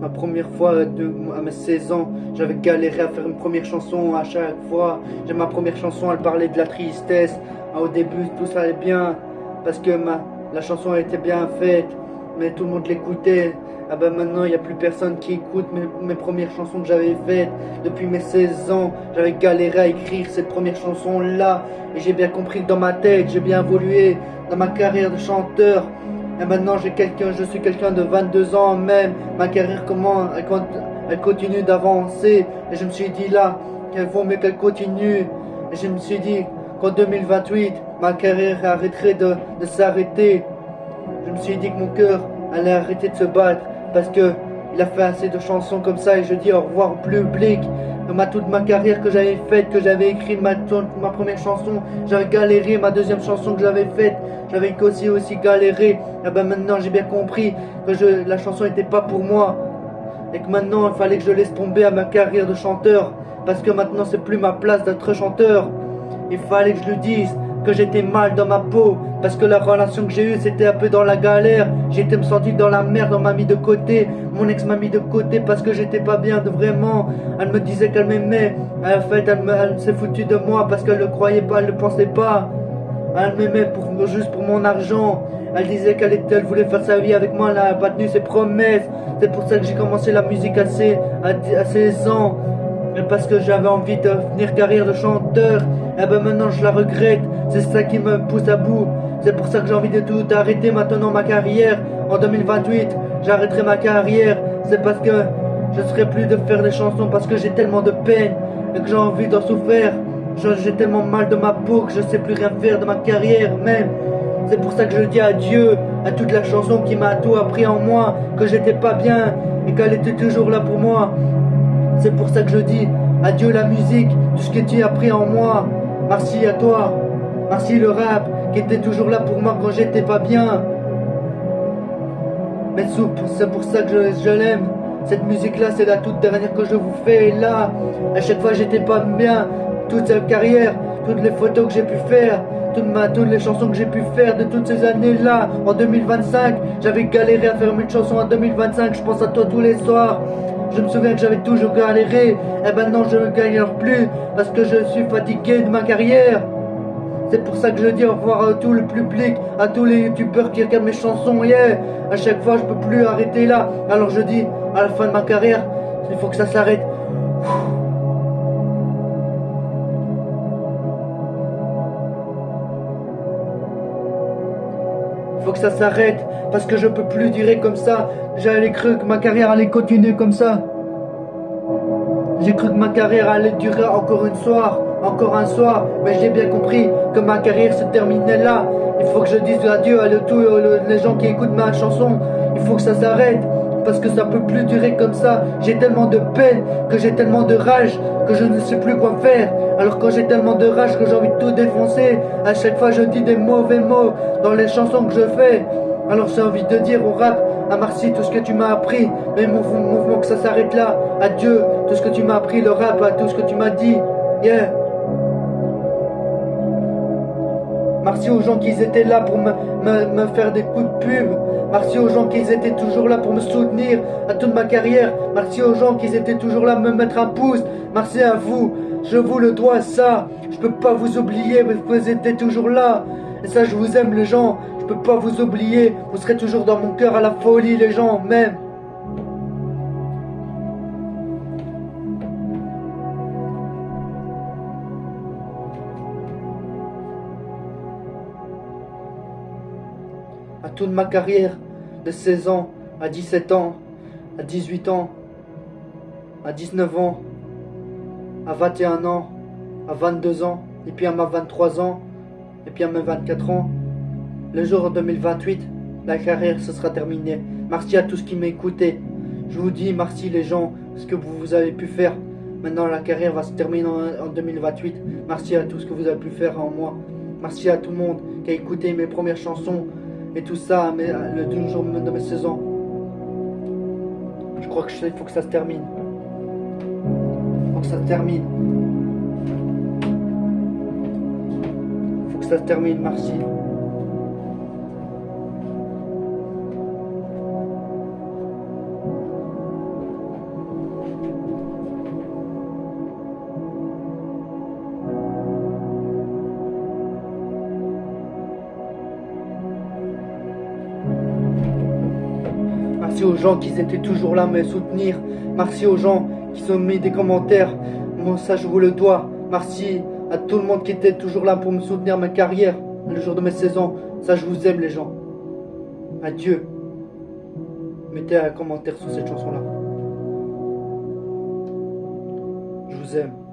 Ma première fois à mes 16 ans, j'avais galéré à faire une première chanson à chaque fois. J'ai ma première chanson, elle parlait de la tristesse. Au début, tout ça allait bien parce que la chanson était bien faite, mais tout le monde l'écoutait. Ah ben maintenant, il n'y a plus personne qui écoute mes premières chansons que j'avais faites. Depuis mes 16 ans, j'avais galéré à écrire cette première chanson-là. Et j'ai bien compris que dans ma tête, j'ai bien évolué dans ma carrière de chanteur. Et maintenant, je suis quelqu'un de 22 ans même. Ma carrière elle continue d'avancer. Et je me suis dit là, qu'elle vaut mieux qu'elle continue. Et je me suis dit qu'en 2028, ma carrière arrêterait de s'arrêter. Je me suis dit que mon cœur allait arrêter de se battre parce que il a fait assez de chansons comme ça et je dis au revoir au public. Toute ma carrière que j'avais faite, que j'avais écrit ma première chanson, j'avais galéré, ma deuxième chanson que j'avais faite, j'avais aussi galéré. Et ben maintenant j'ai bien compris que la chanson n'était pas pour moi et que maintenant il fallait que je laisse tomber à ma carrière de chanteur parce que maintenant c'est plus ma place d'être chanteur. Il fallait que je lui dise que j'étais mal dans ma peau parce que la relation que j'ai eue c'était un peu dans la galère. J'étais me senti dans la merde, on m'a mis de côté, mon ex m'a mis de côté parce que j'étais pas bien vraiment. Elle me disait qu'elle m'aimait, en fait elle s'est foutue de moi parce qu'elle ne croyait pas, elle ne pensait pas. Elle m'aimait juste pour mon argent. Elle disait qu'elle voulait faire sa vie avec moi, elle n'a pas tenu ses promesses. C'est pour ça que j'ai commencé la musique à 16 ans. Parce que j'avais envie de finir carrière de chanteur. Et ben maintenant je la regrette. C'est ça qui me pousse à bout. C'est pour ça que j'ai envie de tout arrêter maintenant ma carrière. En 2028, j'arrêterai ma carrière. C'est parce que je ne serai plus de faire des chansons parce que j'ai tellement de peine et que j'ai envie d'en souffrir. J'ai tellement mal de ma peau que je ne sais plus rien faire de ma carrière même. C'est pour ça que je dis adieu à toute la chanson qui m'a tout appris en moi, que j'étais pas bien et qu'elle était toujours là pour moi. C'est pour ça que je dis adieu la musique, tout ce que tu as appris en moi. Merci à toi, merci le rap qui était toujours là pour moi quand j'étais pas bien. Mais c'est pour ça que je l'aime. Cette musique-là, c'est la toute dernière que je vous fais. Et là, à chaque fois, j'étais pas bien. Toute cette carrière, toutes les photos que j'ai pu faire, toutes les chansons que j'ai pu faire de toutes ces années-là. En 2025, j'avais galéré à faire une chanson en 2025. Je pense à toi tous les soirs. Je me souviens que j'avais toujours galéré. Et maintenant, je ne galère plus parce que je suis fatigué de ma carrière. C'est pour ça que je dis au revoir à tout le public, à tous les youtubeurs qui regardent mes chansons. Yeah. À chaque fois, je peux plus arrêter là. Alors je dis, à la fin de ma carrière, il faut que ça s'arrête. Il faut que ça s'arrête parce que je peux plus durer comme ça. J'avais cru que ma carrière allait continuer comme ça. J'ai cru que ma carrière allait durer encore encore un soir, mais j'ai bien compris que ma carrière se terminait là. Il faut que je dise adieu à tous les gens qui écoutent ma chanson. Il faut que ça s'arrête, parce que ça peut plus durer comme ça. J'ai tellement de peine, que j'ai tellement de rage, que je ne sais plus quoi faire. Alors quand j'ai tellement de rage que j'ai envie de tout défoncer, à chaque fois je dis des mauvais mots dans les chansons que je fais. Alors j'ai envie de dire au rap, ah merci tout ce que tu m'as appris, mais mon mouvement que ça s'arrête là. Adieu tout ce que tu m'as appris, le rap, à tout ce que tu m'as dit. Yeah. Merci aux gens qui étaient là pour me faire des coups de pub. Merci aux gens qui étaient toujours là pour me soutenir à toute ma carrière. Merci aux gens qui étaient toujours là à me mettre un pouce. Merci à vous. Je vous le dois ça. Je peux pas vous oublier parce que vous étiez toujours là. Et ça, je vous aime les gens. Je peux pas vous oublier. Vous serez toujours dans mon cœur à la folie les gens, même. À toute ma carrière, de 16 ans à 17 ans, à 18 ans, à 19 ans, à 21 ans, à 22 ans, et puis à mes 23 ans, et puis à mes 24 ans. Le jour 2028, la carrière se sera terminée. Merci à tous qui m'écoutaient. Je vous dis merci les gens, ce que vous avez pu faire. Maintenant la carrière va se terminer en 2028. Merci à tout ce que vous avez pu faire en moi. Merci à tout le monde qui a écouté mes premières chansons. Et tout ça, le jour de mes 16 ans. Je crois qu'il faut que ça se termine. Il faut que ça se termine. Il faut que ça se termine, merci. aux gens qui étaient toujours là à me soutenir. Merci aux gens qui ont mis des commentaires. Moi, ça, je vous le dois. Merci à tout le monde qui était toujours là pour me soutenir ma carrière, le jour de mes 16 ans. Ça, je vous aime, les gens. Adieu. Mettez un commentaire sur cette chanson-là. Je vous aime.